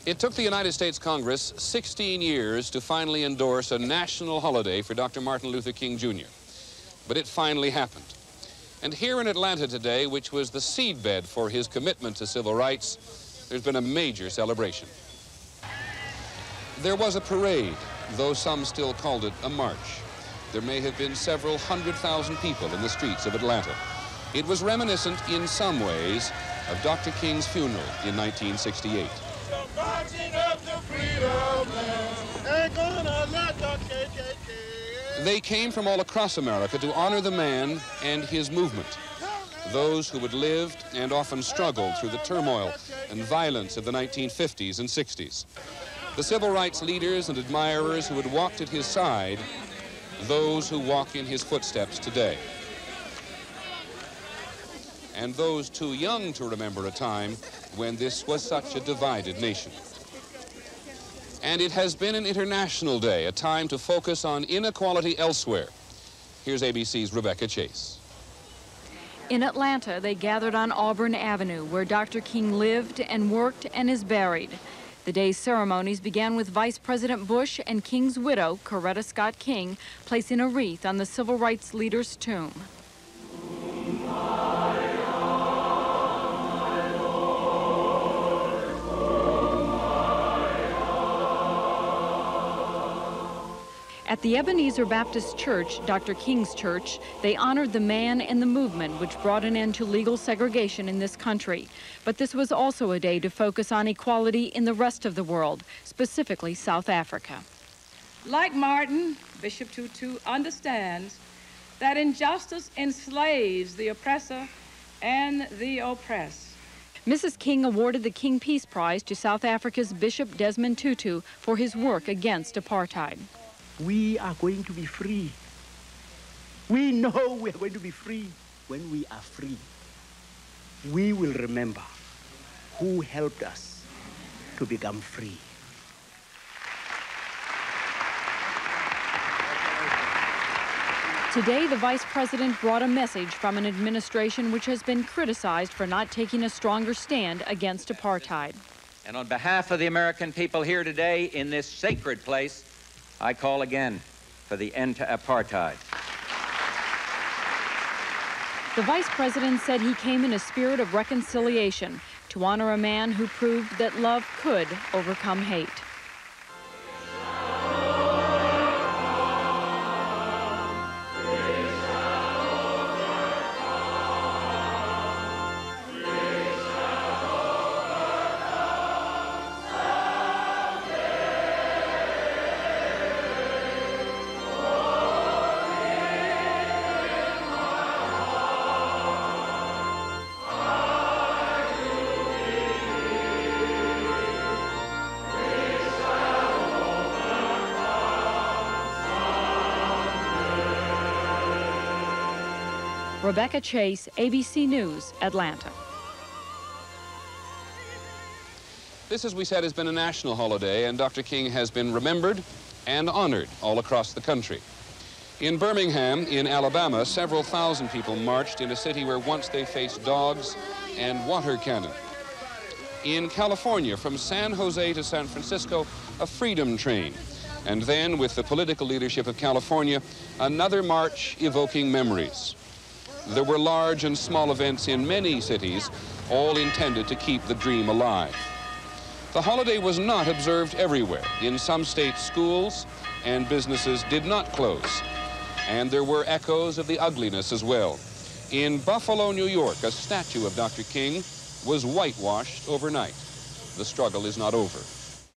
It took the United States Congress 16 years to finally endorse a national holiday for Dr. Martin Luther King, Jr. But it finally happened. And here in Atlanta today, which was the seedbed for his commitment to civil rights, there's been a major celebration. There was a parade, though some still called it a march. There may have been several 100,000 people in the streets of Atlanta. It was reminiscent in some ways of Dr. King's funeral in 1968. They came from all across America to honor the man and his movement, those who had lived and often struggled through the turmoil and violence of the 1950s and 60s. The civil rights leaders and admirers who had walked at his side, those who walk in his footsteps today. And those too young to remember a time when this was such a divided nation. And it has been an international day, a time to focus on inequality elsewhere. Here's ABC's Rebecca Chase. In Atlanta, they gathered on Auburn Avenue, where Dr. King lived and worked and is buried. The day's ceremonies began with Vice President Bush and King's widow, Coretta Scott King, placing a wreath on the civil rights leader's tomb. At the Ebenezer Baptist Church, Dr. King's church, they honored the man and the movement which brought an end to legal segregation in this country. But this was also a day to focus on equality in the rest of the world, specifically South Africa. Like Martin, Bishop Tutu understands that injustice enslaves the oppressor and the oppressed. Mrs. King awarded the King Peace Prize to South Africa's Bishop Desmond Tutu for his work against apartheid. We are going to be free. We know we are going to be free. When we are free, we will remember who helped us to become free. Today, the Vice President brought a message from an administration which has been criticized for not taking a stronger stand against apartheid. And on behalf of the American people here today in this sacred place, I call again for the end to apartheid. The Vice President said he came in a spirit of reconciliation to honor a man who proved that love could overcome hate. Rebecca Chase, ABC News, Atlanta. This, as we said, has been a national holiday, and Dr. King has been remembered and honored all across the country. In Birmingham, in Alabama, several thousand people marched in a city where once they faced dogs and water cannon. In California, from San Jose to San Francisco, a freedom train. And then, with the political leadership of California, another march evoking memories. There were large and small events in many cities, all intended to keep the dream alive. The holiday was not observed everywhere. In some states, schools and businesses did not close. And there were echoes of the ugliness as well. In Buffalo, New York, a statue of Dr. King was whitewashed overnight. The struggle is not over.